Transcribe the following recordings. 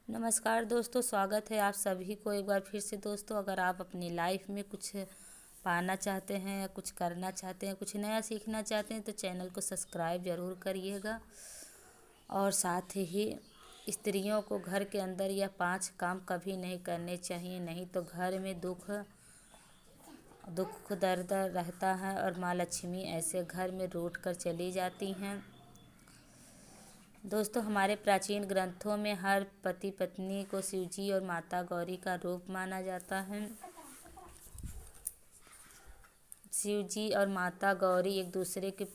नमस्कार दोस्तों, स्वागत है आप सभी को एक बार फिर से। दोस्तों, अगर आप अपनी लाइफ में कुछ पाना चाहते हैं या कुछ करना चाहते हैं, कुछ नया सीखना चाहते हैं तो चैनल को सब्सक्राइब ज़रूर करिएगा। और साथ ही स्त्रियों को घर के अंदर यह 5 काम कभी नहीं करने चाहिए, नहीं तो घर में दुख दुख दर्द रहता है और माँ लक्ष्मी ऐसे घर में रूठ कर चली जाती हैं। दोस्तों, हमारे प्राचीन ग्रंथों में हर पति पत्नी को शिवजी और माता गौरी का रूप माना जाता है। शिवजी और माता गौरी एक दूसरे के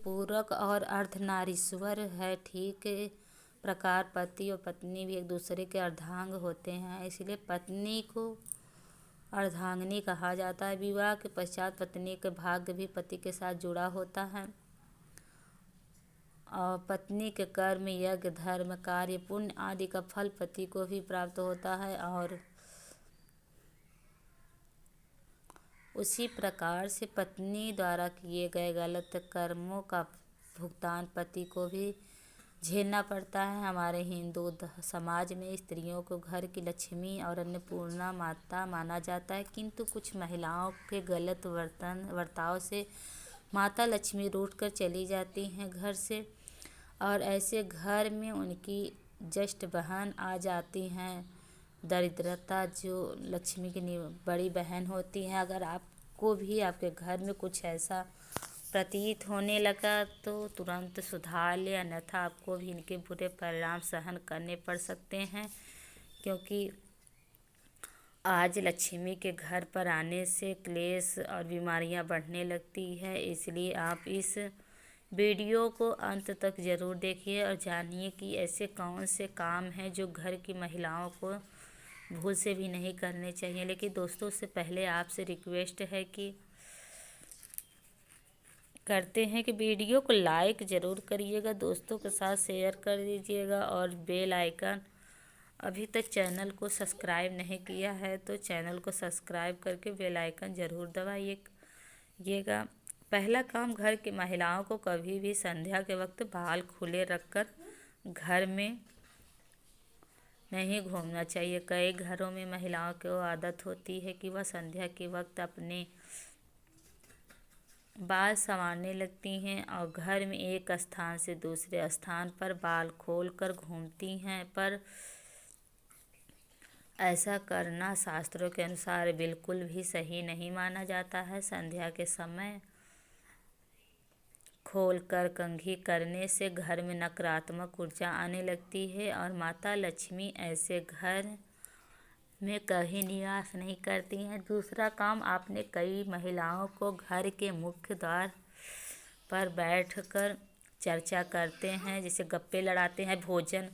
पूरक और अर्धनारीश्वर है। ठीक प्रकार पति और पत्नी भी एक दूसरे के अर्धांग होते हैं, इसलिए पत्नी को अर्धांगिनी कहा जाता है। विवाह के पश्चात पत्नी के भाग्य भी पति के साथ जुड़ा होता है और पत्नी के कर्म, यज्ञ, धर्म, कार्य, पुण्य आदि का फल पति को भी प्राप्त होता है और उसी प्रकार से पत्नी द्वारा किए गए गलत कर्मों का भुगतान पति को भी झेलना पड़ता है। हमारे हिंदू समाज में स्त्रियों को घर की लक्ष्मी और अन्नपूर्णा माता माना जाता है, किंतु कुछ महिलाओं के गलत बर्ताव से माता लक्ष्मी रूठ कर चली जाती हैं घर से और ऐसे घर में उनकी ज्येष्ठ बहन आ जाती हैं। दरिद्रता जो लक्ष्मी की बड़ी बहन होती है। अगर आपको भी आपके घर में कुछ ऐसा प्रतीत होने लगा तो तुरंत सुधार ले, अन्यथा आपको भी इनके बुरे परिणाम सहन करने पड़ सकते हैं, क्योंकि आज लक्ष्मी के घर पर आने से क्लेश और बीमारियां बढ़ने लगती है। इसलिए आप इस वीडियो को अंत तक ज़रूर देखिए और जानिए कि ऐसे कौन से काम हैं जो घर की महिलाओं को भूल से भी नहीं करने चाहिए। लेकिन दोस्तों, उससे पहले आपसे रिक्वेस्ट है कि वीडियो को लाइक ज़रूर करिएगा, दोस्तों के साथ शेयर कर दीजिएगा और बेल आइकन, अभी तक चैनल को सब्सक्राइब नहीं किया है तो चैनल को सब्सक्राइब करके बेल आइकन ज़रूर दबाइएगा। पहला काम, घर की महिलाओं को कभी भी संध्या के वक्त बाल खुले रखकर घर में नहीं घूमना चाहिए। कई घरों में महिलाओं को आदत होती है कि वह संध्या के वक्त अपने बाल संवारने लगती हैं और घर में एक स्थान से दूसरे स्थान पर बाल खोलकर घूमती हैं, पर ऐसा करना शास्त्रों के अनुसार बिल्कुल भी सही नहीं माना जाता है। संध्या के समय खोलकर कंघी करने से घर में नकारात्मक ऊर्जा आने लगती है और माता लक्ष्मी ऐसे घर में कभी निवास नहीं करती हैं। दूसरा काम, आपने कई महिलाओं को घर के मुख्य द्वार पर बैठकर चर्चा करते हैं, जैसे गप्पे लड़ाते हैं, भोजन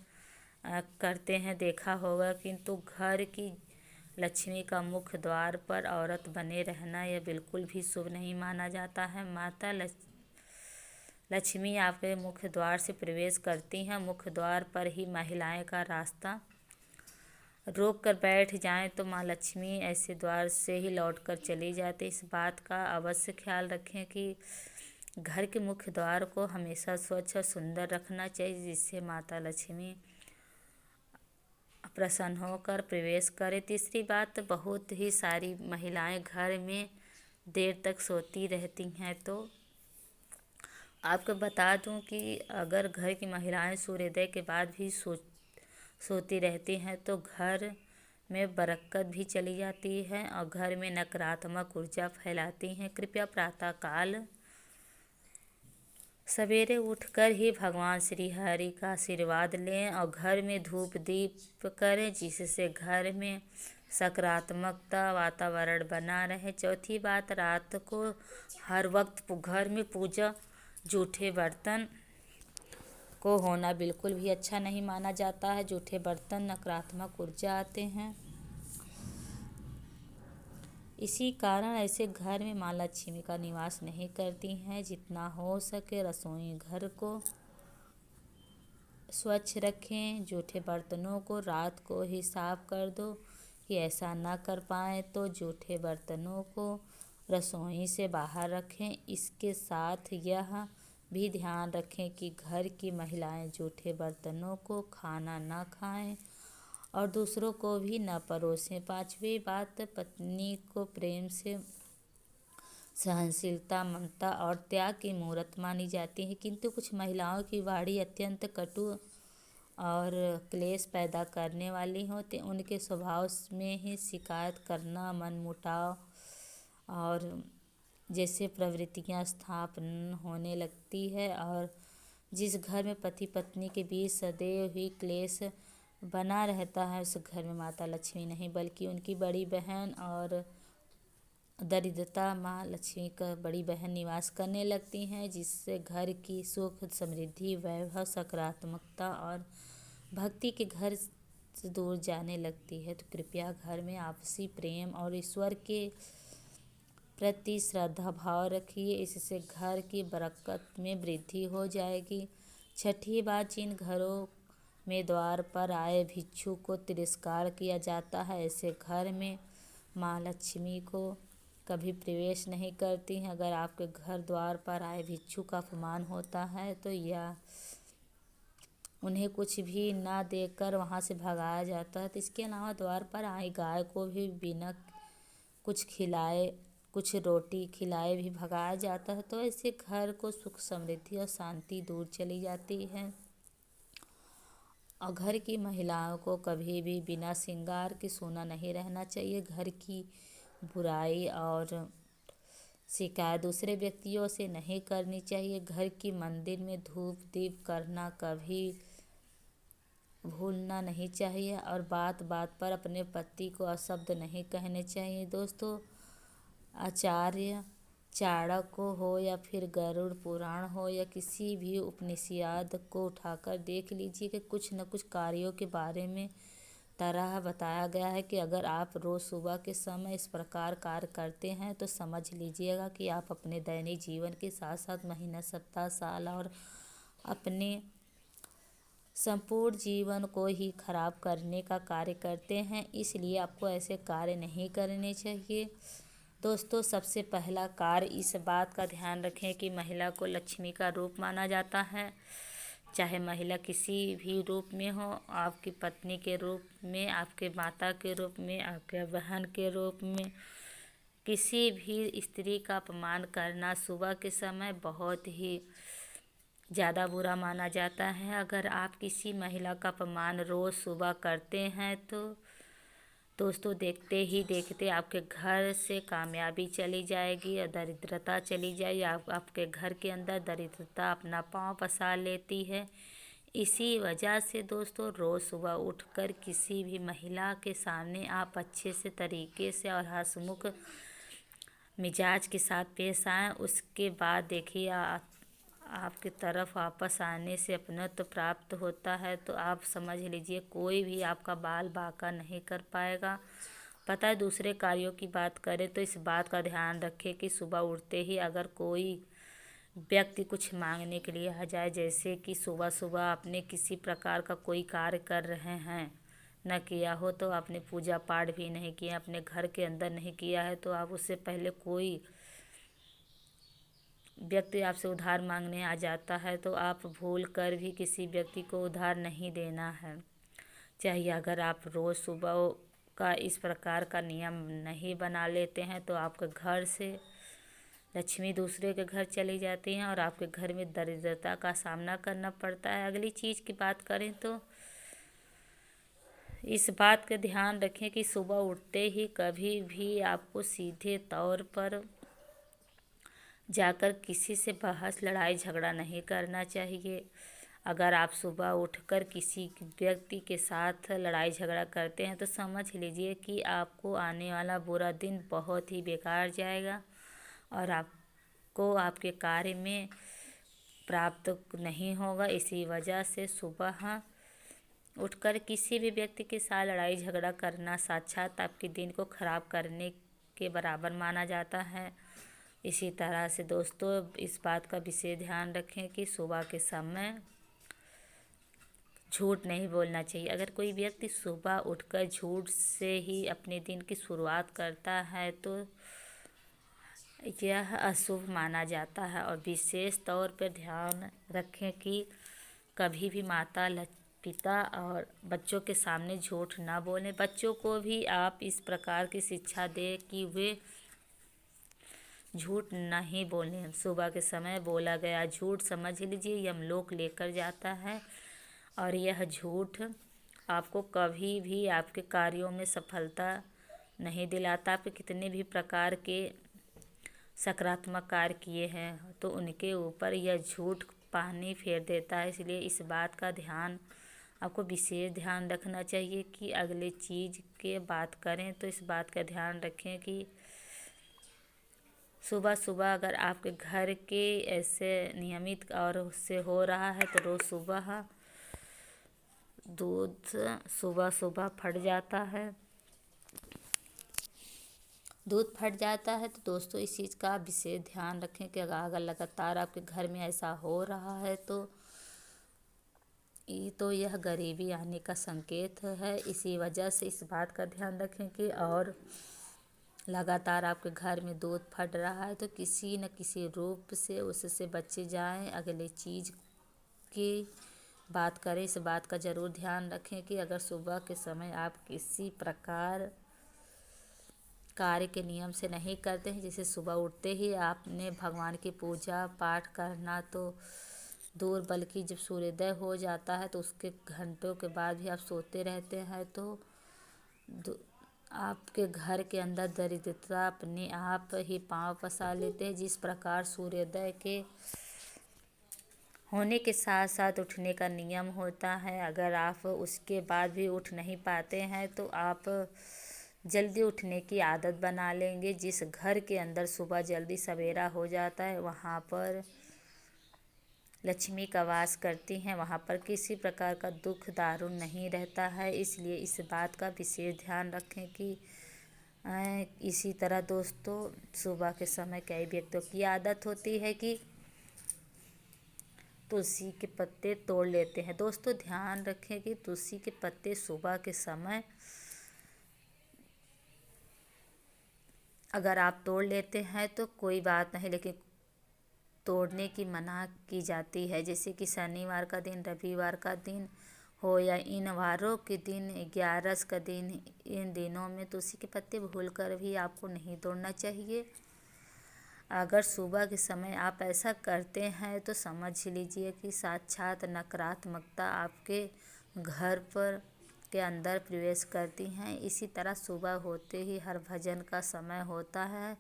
करते हैं, देखा होगा, किंतु घर की लक्ष्मी का मुख्य द्वार पर औरत बने रहना यह बिल्कुल भी शुभ नहीं माना जाता है। माता लक्ष्मी आपके मुख्य द्वार से प्रवेश करती हैं, मुख्य द्वार पर ही महिलाएं का रास्ता रोक कर बैठ जाएं तो माँ लक्ष्मी ऐसे द्वार से ही लौटकर चली जाती। इस बात का अवश्य ख्याल रखें कि घर के मुख्य द्वार को हमेशा स्वच्छ और सुंदर रखना चाहिए, जिससे माता लक्ष्मी प्रसन्न होकर प्रवेश करें। तीसरी बात, बहुत ही सारी महिलाएं घर में देर तक सोती रहती हैं, तो आपको बता दूं कि अगर घर की महिलाएं सूर्योदय के बाद भी सोती रहती हैं तो घर में बरकत भी चली जाती है और घर में नकारात्मक ऊर्जा फैलाती हैं। कृपया प्रातःकाल सवेरे उठकर ही भगवान श्री हरि का आशीर्वाद लें और घर में धूप दीप करें, जिससे घर में सकारात्मकता वातावरण बना रहे। चौथी बात, रात को हर वक्त घर में पूजा जूठे बर्तन को होना बिल्कुल भी अच्छा नहीं माना जाता है। जूठे बर्तन नकारात्मक ऊर्जा आते हैं, इसी कारण ऐसे घर में माँ लक्ष्मी का निवास नहीं करती हैं। जितना हो सके रसोई घर को स्वच्छ रखें। जूठे बर्तनों को रात को ही साफ कर दो, कि ऐसा ना कर पाए तो जूठे बर्तनों को रसोई से बाहर रखें। इसके साथ यह भी ध्यान रखें कि घर की महिलाएं जूठे बर्तनों को खाना ना खाएं और दूसरों को भी न परोसें। पांचवी बात, पत्नी को प्रेम से सहनशीलता, ममता और त्याग की मूर्त मानी जाती है, किंतु कुछ महिलाओं की वाणी अत्यंत कटु और क्लेश पैदा करने वाली होती। उनके स्वभाव में ही शिकायत करना, मनमुटाव और जैसे प्रवृत्तियां स्थापन होने लगती है। और जिस घर में पति पत्नी के बीच सदैव ही क्लेश बना रहता है, उस घर में माता लक्ष्मी नहीं बल्कि उनकी बड़ी बहन और दरिद्रता माँ लक्ष्मी का बड़ी बहन निवास करने लगती हैं, जिससे घर की सुख, समृद्धि, वैभव, सकारात्मकता और भक्ति के घर से दूर जाने लगती है। तो कृपया घर में आपसी प्रेम और ईश्वर के प्रति श्रद्धा भाव रखिए, इससे घर की बरकत में वृद्धि हो जाएगी। छठी बात, जिन घरों में द्वार पर आए भिक्षु को तिरस्कार किया जाता है, ऐसे घर में माँ लक्ष्मी को कभी प्रवेश नहीं करती हैं। अगर आपके घर द्वार पर आए भिक्षु का अपमान होता है तो या उन्हें कुछ भी ना देकर वहाँ से भगाया जाता है, तो इसके अलावा द्वार पर आई गाय को भी बिना कुछ खिलाए, कुछ रोटी खिलाए भी भगाया जाता है, तो ऐसे घर को सुख, समृद्धि और शांति दूर चली जाती है। और घर की महिलाओं को कभी भी बिना श्रृंगार के सोना नहीं रहना चाहिए। घर की बुराई और शिकायत दूसरे व्यक्तियों से नहीं करनी चाहिए। घर की मंदिर में धूप दीप करना कभी भूलना नहीं चाहिए। और बात बात पर अपने पति को अशब्द नहीं कहने चाहिए। दोस्तों, आचार्य चाणक्य को हो या फिर गरुड़ पुराण हो या किसी भी उपनिषद को उठाकर देख लीजिए कि कुछ न कुछ कार्यों के बारे में तरह बताया गया है कि अगर आप रोज़ सुबह के समय इस प्रकार कार्य करते हैं तो समझ लीजिएगा कि आप अपने दैनिक जीवन के साथ साथ महीना, सप्ताह, साल और अपने संपूर्ण जीवन को ही खराब करने का कार्य करते हैं। इसलिए आपको ऐसे कार्य नहीं करने चाहिए। दोस्तों, सबसे पहला कार्य इस बात का ध्यान रखें कि महिला को लक्ष्मी का रूप माना जाता है। चाहे महिला किसी भी रूप में हो, आपकी पत्नी के रूप में, आपके माता के रूप में, आपके बहन के रूप में, किसी भी स्त्री का अपमान करना सुबह के समय बहुत ही ज़्यादा बुरा माना जाता है। अगर आप किसी महिला का अपमान रोज़ सुबह करते हैं तो दोस्तों देखते ही देखते आपके घर से कामयाबी चली जाएगी और दरिद्रता चली जाएगी। आपके घर के अंदर दरिद्रता अपना पाँव पसार लेती है। इसी वजह से दोस्तों रोज़ सुबह उठकर किसी भी महिला के सामने आप अच्छे से तरीके से और हंसमुख मिजाज के साथ पेश आएँ। उसके बाद देखिए आपकी तरफ वापस आने से अपनत्व प्राप्त होता है, तो आप समझ लीजिए कोई भी आपका बाल बांका नहीं कर पाएगा। पता है, दूसरे कार्यों की बात करें तो इस बात का ध्यान रखें कि सुबह उठते ही अगर कोई व्यक्ति कुछ मांगने के लिए आ जाए, जैसे कि सुबह सुबह आपने किसी प्रकार का कोई कार्य कर रहे हैं, न किया हो, तो आपने पूजा पाठ भी नहीं किया, अपने घर के अंदर नहीं किया है, तो आप उससे पहले कोई व्यक्ति आपसे उधार मांगने आ जाता है तो आप भूल कर भी किसी व्यक्ति को उधार नहीं देना है चाहिए। अगर आप रोज़ सुबह का इस प्रकार का नियम नहीं बना लेते हैं तो आपके घर से लक्ष्मी दूसरे के घर चली जाती हैं और आपके घर में दरिद्रता का सामना करना पड़ता है। अगली चीज़ की बात करें तो इस बात का ध्यान रखें कि सुबह उठते ही कभी भी आपको सीधे तौर पर जाकर किसी से बहस, लड़ाई झगड़ा नहीं करना चाहिए। अगर आप सुबह उठकर किसी व्यक्ति के साथ लड़ाई झगड़ा करते हैं तो समझ लीजिए कि आपको आने वाला बुरा दिन बहुत ही बेकार जाएगा और आपको आपके कार्य में प्राप्त नहीं होगा। इसी वजह से सुबह उठकर किसी भी व्यक्ति के साथ लड़ाई झगड़ा करना साक्षात आपके दिन को खराब करने के बराबर माना जाता है। इसी तरह से दोस्तों इस बात का विशेष ध्यान रखें कि सुबह के समय झूठ नहीं बोलना चाहिए। अगर कोई व्यक्ति सुबह उठकर झूठ से ही अपने दिन की शुरुआत करता है तो यह अशुभ माना जाता है। और विशेष तौर पर ध्यान रखें कि कभी भी माता पिता और बच्चों के सामने झूठ ना बोलें। बच्चों को भी आप इस प्रकार की शिक्षा दें कि वे झूठ नहीं बोलें। सुबह के समय बोला गया झूठ समझ लीजिए यमलोक लेकर जाता है, और यह झूठ आपको कभी भी आपके कार्यों में सफलता नहीं दिलाता। आप कितने भी प्रकार के सकारात्मक कार्य किए हैं तो उनके ऊपर यह झूठ पानी फेर देता है। इसलिए इस बात का ध्यान आपको विशेष ध्यान रखना चाहिए कि अगले चीज़ के बात करें तो इस बात का ध्यान रखें कि सुबह सुबह अगर आपके घर के ऐसे नियमित और उससे हो रहा है तो रोज़ सुबह दूध सुबह सुबह फट जाता है, दूध फट जाता है। तो दोस्तों इस चीज़ का विशेष ध्यान रखें कि अगर लगातार आपके घर में ऐसा हो रहा है तो यह गरीबी आने का संकेत है। इसी वजह से इस बात का ध्यान रखें कि और लगातार आपके घर में दूध फट रहा है तो किसी न किसी रूप से उससे बचे जाएं। अगले चीज़ की बात करें, इस बात का ज़रूर ध्यान रखें कि अगर सुबह के समय आप किसी प्रकार कार्य के नियम से नहीं करते हैं, जैसे सुबह उठते ही आपने भगवान की पूजा पाठ करना तो दूर, बल्कि जब सूर्योदय हो जाता है तो उसके घंटों के बाद भी आप सोते रहते हैं तो आपके घर के अंदर दरिद्रता अपने आप ही पांव पसार लेते हैं। जिस प्रकार सूर्योदय के होने के साथ साथ उठने का नियम होता है, अगर आप उसके बाद भी उठ नहीं पाते हैं तो आप जल्दी उठने की आदत बना लेंगे। जिस घर के अंदर सुबह जल्दी सवेरा हो जाता है वहाँ पर लक्ष्मी का वास करती हैं, वहाँ पर किसी प्रकार का दुख दारुण नहीं रहता है। इसलिए इस बात का विशेष ध्यान रखें कि इसी तरह दोस्तों सुबह के समय कई व्यक्तियों की आदत होती है कि तुलसी के पत्ते तोड़ लेते हैं। दोस्तों ध्यान रखें कि तुलसी के पत्ते सुबह के समय अगर आप तोड़ लेते हैं तो कोई बात नहीं, लेकिन तोड़ने की मना की जाती है। जैसे कि शनिवार का दिन, रविवार का दिन हो या इन वारों के दिन, 11 का दिन, इन दिनों में तुलसी के पत्ते भूलकर भी आपको नहीं तोड़ना चाहिए। अगर सुबह के समय आप ऐसा करते हैं तो समझ लीजिए कि साक्षात नकारात्मकता आपके घर पर के अंदर प्रवेश करती हैं। इसी तरह सुबह होते ही हर भजन का समय होता है,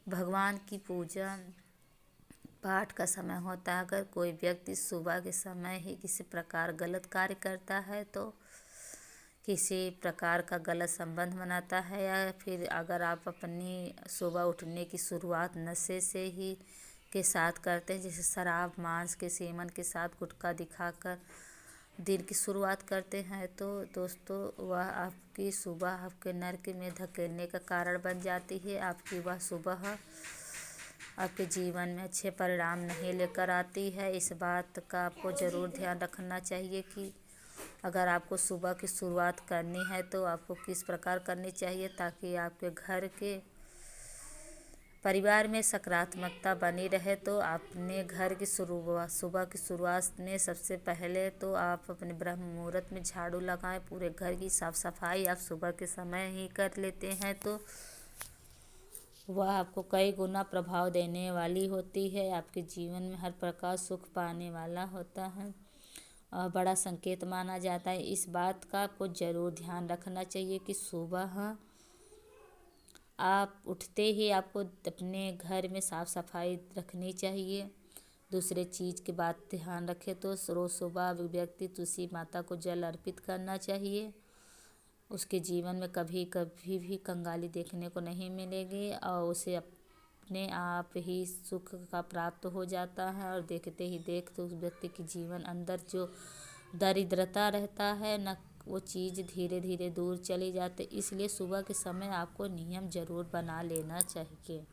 भगवान की पूजा पाठ का समय होता है। अगर कोई व्यक्ति सुबह के समय ही किसी प्रकार गलत कार्य करता है तो किसी प्रकार का गलत संबंध बनाता है, या फिर अगर आप अपनी सुबह उठने की शुरुआत नशे से ही के साथ करते हैं, जैसे शराब मांस के सेवन के साथ गुटखा दिखाकर दिन की शुरुआत करते हैं, तो दोस्तों वह आपकी सुबह आपके नरक में धकेलने का कारण बन जाती है। आपकी वह सुबह आपके जीवन में अच्छे परिणाम नहीं लेकर आती है। इस बात का आपको ज़रूर ध्यान रखना चाहिए कि अगर आपको सुबह की शुरुआत करनी है तो आपको किस प्रकार करनी चाहिए, ताकि आपके घर के परिवार में सकारात्मकता बनी रहे। तो अपने घर की सुबह की शुरुआत में सबसे पहले तो आप अपने ब्रह्म मुहूर्त में झाड़ू लगाएं। पूरे घर की साफ़ सफाई आप सुबह के समय ही कर लेते हैं तो वह आपको कई गुना प्रभाव देने वाली होती है। आपके जीवन में हर प्रकार सुख पाने वाला होता है और बड़ा संकेत माना जाता है। इस बात का आपको ज़रूर ध्यान रखना चाहिए कि सुबह आप उठते ही आपको अपने घर में साफ़ सफाई रखनी चाहिए। दूसरे चीज़ की बात ध्यान रखें तो रोज़ सुबह व्यक्ति तुलसी माता को जल अर्पित करना चाहिए। उसके जीवन में कभी कभी भी कंगाली देखने को नहीं मिलेगी और उसे अपने आप ही सुख का प्राप्त हो जाता है। और देखते ही देखते उस व्यक्ति के जीवन अंदर जो दरिद्रता रहता है न, वो चीज़ धीरे धीरे दूर चली जाती। इसलिए सुबह के समय आपको नियम ज़रूर बना लेना चाहिए।